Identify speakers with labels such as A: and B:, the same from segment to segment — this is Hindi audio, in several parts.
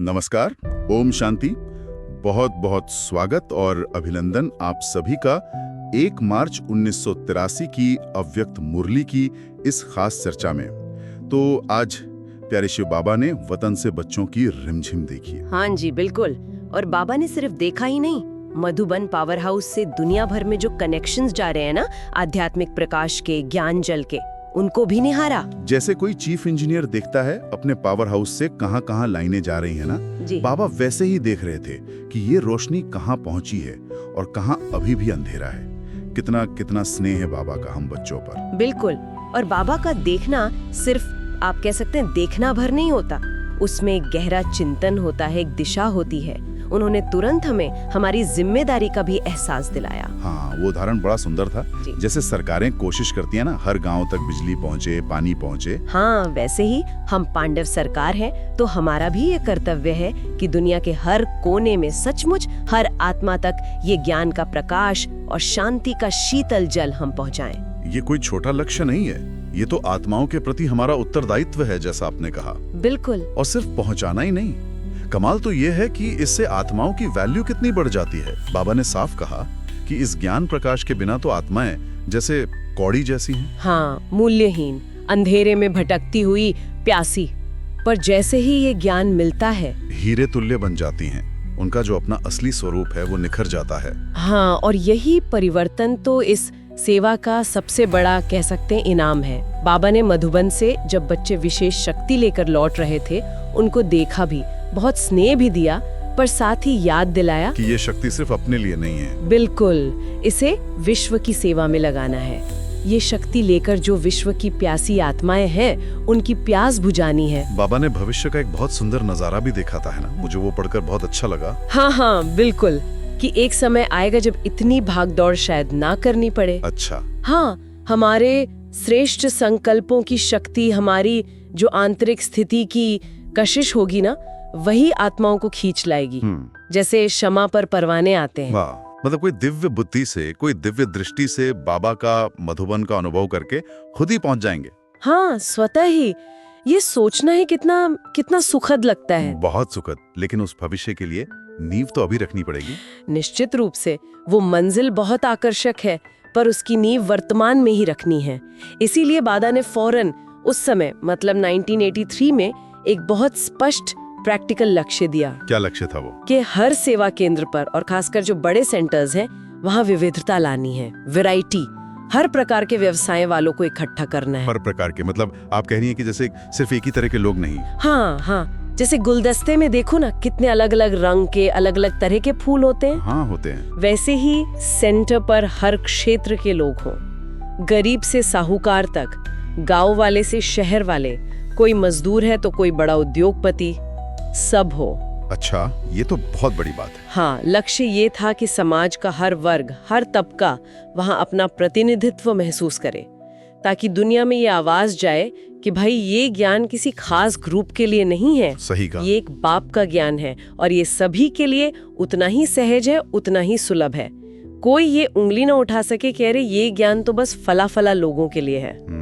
A: नमस्कार, ओम शांति। बहुत बहुत स्वागत और अभिनंदन आप सभी का 1 मार्च 1983 की अव्यक्त मुरली की इस खास चर्चा में। तो आज प्यारे शिव बाबा ने वतन से बच्चों की रिमझिम देखी है।
B: हाँ जी, बिल्कुल। और बाबा ने सिर्फ देखा ही नहीं, मधुबन पावर हाउस से दुनिया भर में जो कनेक्शंस जा रहे हैं ना, आध्यात्मिक प्रकाश के, ज्ञान जल के, उनको भी निहारा।
A: जैसे कोई चीफ इंजीनियर देखता है अपने पावर हाउस से कहाँ-कहाँ लाइनें जा रही हैं ना,
B: जी।
A: बाबा वैसे ही देख रहे थे कि ये रोशनी कहाँ पहुंची है और कहाँ अभी भी अंधेरा है। कितना कितना स्नेह है बाबा का हम बच्चों पर।
B: बिल्कुल। और बाबा का देखना सिर्फ आप कह सकते हैं देखना भर नहीं होता, उसमें एक गहरा चिंतन होता है, एक दिशा होती है। उन्होंने तुरंत हमें हमारी जिम्मेदारी का भी एहसास दिलाया।
A: हाँ, वो उदाहरण बड़ा सुंदर था। जैसे सरकारें कोशिश करती है ना, हर गांव तक बिजली पहुंचे, पानी पहुंचे।
B: हाँ, वैसे ही हम पांडव सरकार है तो हमारा भी ये कर्तव्य है कि दुनिया के हर कोने में सचमुच हर आत्मा तक ये ज्ञान का प्रकाश और शांति का शीतल जल हम पहुंचाएं।
A: ये कोई छोटा लक्ष्य नहीं है, ये तो आत्माओं के प्रति हमारा उत्तरदायित्व है, जैसा आपने कहा।
B: बिल्कुल।
A: और सिर्फ पहुंचाना ही नहीं, कमाल तो ये है कि इससे आत्माओं की वैल्यू कितनी बढ़ जाती है। बाबा ने साफ कहा कि इस ज्ञान प्रकाश के बिना तो आत्माएं जैसे कौड़ी जैसी हैं।
B: हाँ, मूल्यहीन, अंधेरे में भटकती हुई, प्यासी। पर जैसे ही ये ज्ञान मिलता है,
A: हीरे तुल्य बन जाती हैं। उनका जो अपना असली स्वरूप है वो निखर जाता है।
B: हाँ, और यही परिवर्तन तो इस सेवा का सबसे बड़ा कह सकते हैं इनाम है। बाबा ने मधुबन से जब बच्चे विशेष शक्ति लेकर लौट रहे थे, उनको देखा भी, बहुत स्नेह भी दिया, पर साथ ही याद दिलाया
A: कि ये शक्ति सिर्फ अपने लिए नहीं है।
B: बिल्कुल, इसे विश्व की सेवा में लगाना है। ये शक्ति लेकर जो विश्व की प्यासी आत्माएं हैं, उनकी प्यास बुझानी है।
A: बाबा ने भविष्य का एक बहुत सुंदर नजारा भी देखा था, है ना? मुझे वो पढ़कर बहुत अच्छा लगा।
B: हाँ, बिल्कुल, कि एक समय आएगा जब इतनी भागदौड़ शायद ना करनी पड़े।
A: अच्छा।
B: हाँ, हमारे श्रेष्ठ संकल्पों की शक्ति, हमारी जो आंतरिक स्थिति की कशिश होगी ना, वही आत्माओं को खींच लाएगी। जैसे क्षमा पर परवाने आते हैं।
A: वाह, मतलब कोई दिव्य बुद्धि से, कोई दिव्य दृष्टि से बाबा का मधुबन का अनुभव करके खुद ही पहुंच जाएंगे।
B: हाँ, स्वतः ही। ये सोचना ही कितना कितना सुखद लगता है।
A: बहुत सुखद। लेकिन उस भविष्य के लिए नींव तो अभी रखनी पड़ेगी।
B: निश्चित रूप से। वो मंजिल बहुत आकर्षक है, पर उसकी नींव वर्तमान में ही रखनी है। इसीलिए बाबा ने फौरन उस समय, मतलब 1983 में एक बहुत स्पष्ट प्रैक्टिकल लक्ष्य दिया।
A: क्या लक्ष्य था वो? कि
B: हर सेवा केंद्र पर, और खासकर जो बड़े सेंटर्स हैं, वहाँ विविधता लानी है, वैरायटी। हर प्रकार के व्यवसाय वालों को इकट्ठा करना है।
A: हर प्रकार के, मतलब आप कह रही हैं कि जैसे सिर्फ एक ही तरह के लोग नहीं।
B: हाँ, जैसे गुलदस्ते में देखो ना, कितने अलग अलग रंग के, अलग अलग तरह के फूल होते हैं।
A: हाँ, होते हैं।
B: वैसे ही सेंटर पर हर क्षेत्र के लोग हों, गरीब से साहूकार तक, गांव वाले से शहर वाले, कोई मजदूर है तो कोई बड़ा उद्योगपति, सब हो।
A: अच्छा, ये तो बहुत बड़ी बात है।
B: हाँ, लक्ष्य ये था कि समाज का हर वर्ग, हर तबका वहाँ अपना प्रतिनिधित्व महसूस करे, ताकि दुनिया में ये आवाज जाए कि भाई ये ज्ञान किसी खास ग्रुप के लिए नहीं है।
A: सही कहा।
B: ये एक बाप का ज्ञान है और ये सभी के लिए उतना ही सहज है, उतना ही सुलभ है। कोई ये उंगली ना उठा सके कि अरे ये ज्ञान तो बस फला लोगों के लिए है।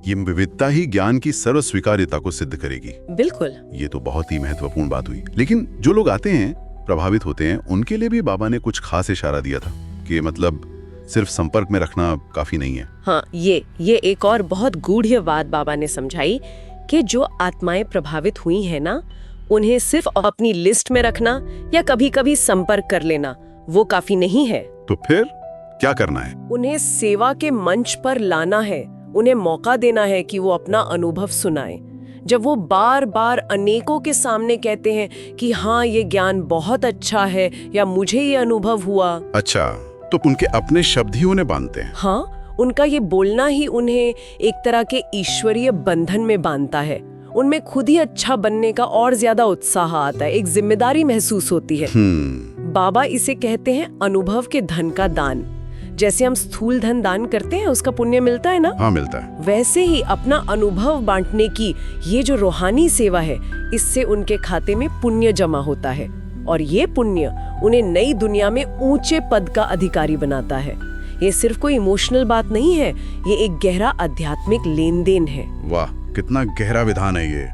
A: ये विविधता ही ज्ञान की सर्व स्वीकार्यता को सिद्ध करेगी।
B: बिल्कुल।
A: ये तो बहुत ही महत्वपूर्ण बात हुई। लेकिन जो लोग आते हैं, प्रभावित होते हैं, उनके लिए भी बाबा ने कुछ खास इशारा दिया था कि मतलब सिर्फ संपर्क में रखना काफी नहीं है।
B: हाँ, ये एक और बहुत गूढ़ बात बाबा ने समझाई कि जो आत्माएं प्रभावित हुई हैं ना, उन्हें सिर्फ अपनी लिस्ट में रखना या कभी कभी संपर्क कर लेना वो काफी नहीं है।
A: तो फिर क्या करना है?
B: उन्हें सेवा के मंच पर लाना है, उन्हें मौका देना है कि वो अपना अनुभव सुनाएं। जब वो बार बार अनेकों के सामने कहते हैं कि हाँ, ये ज्ञान बहुत अच्छा है या मुझे ये अनुभव हुआ।
A: अच्छा, तो उनके अपने शब्द ही उन्हें बांधते हैं।
B: हाँ, उनका ये बोलना ही उन्हें एक तरह के ईश्वरीय बंधन में बांधता है। उनमें खुद ही अच्छा बनने का और ज्यादा उत्साह आता है, एक जिम्मेदारी महसूस होती है। बाबा इसे कहते हैं अनुभव के धन का दान। जैसे हम स्थूल धन दान करते हैं, उसका पुण्य मिलता है ना?
A: हाँ, मिलता है।
B: वैसे ही अपना अनुभव बांटने की ये जो रूहानी सेवा है, इससे उनके खाते में पुण्य जमा होता है और ये पुण्य उन्हें नई दुनिया में ऊंचे पद का अधिकारी बनाता है। ये सिर्फ कोई इमोशनल बात नहीं है, ये एक गहरा आध्यात्मिक लेन देन है।
A: वाह, कितना गहरा विधान है ये।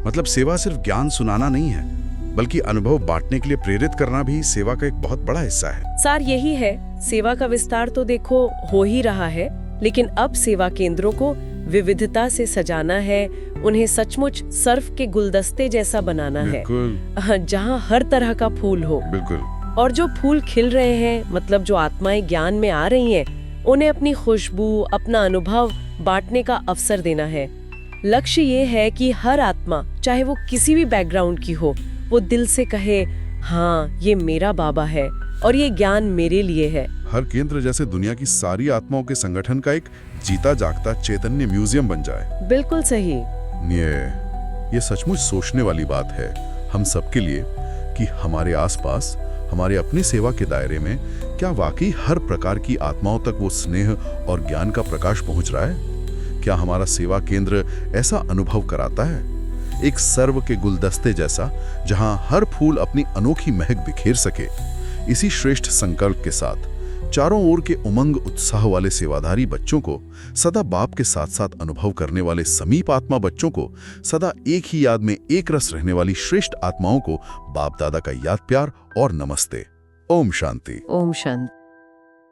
A: मतलब सेवा सिर्फ ज्ञान सुनाना नहीं है, बल्कि अनुभव बांटने के लिए प्रेरित करना भी सेवा का एक बहुत बड़ा हिस्सा है।
B: सार यही है, सेवा का विस्तार तो देखो हो ही रहा है, लेकिन अब सेवा केंद्रों को विविधता से सजाना है, उन्हें सचमुच सर्फ के गुलदस्ते जैसा बनाना है, जहाँ हर तरह का फूल हो।
A: बिल्कुल।
B: और जो फूल खिल रहे हैं, मतलब जो आत्माएं ज्ञान में आ रही हैं, उन्हें अपनी खुशबू, अपना अनुभव बांटने का अवसर देना है। लक्ष्य ये है कि हर आत्मा, चाहे वो किसी भी बैकग्राउंड की हो, वो दिल से कहे, हाँ ये मेरा बाबा है और ये ज्ञान मेरे लिए है।
A: हर केंद्र जैसे दुनिया की सारी आत्माओं के संगठन का एक जीता जागता चैतन्य म्यूजियम बन जाए।
B: बिल्कुल सही।
A: ये सचमुच सोचने वाली बात है हम सबके लिए कि हमारे आसपास, हमारे अपने सेवा के दायरे में क्या वाकई हर प्रकार की आत्माओं तक वो स्नेह और ज्ञान का प्रकाश पहुंच रहा है? क्या हमारा सेवा केंद्र ऐसा अनुभव कराता है, एक सर्व के गुलदस्ते जैसा, जहां हर फूल अपनी अनोखी महक बिखेर सके? इसी श्रेष्ठ संकल्प के साथ चारों ओर के उमंग उत्साह वाले सेवाधारी बच्चों को, सदा बाप के साथ साथ अनुभव करने वाले समीप आत्मा बच्चों को, सदा एक ही याद में एक रस रहने वाली श्रेष्ठ आत्माओं को बाप दादा का याद प्यार और नमस्ते। ओम शांति।
B: ओम शांति।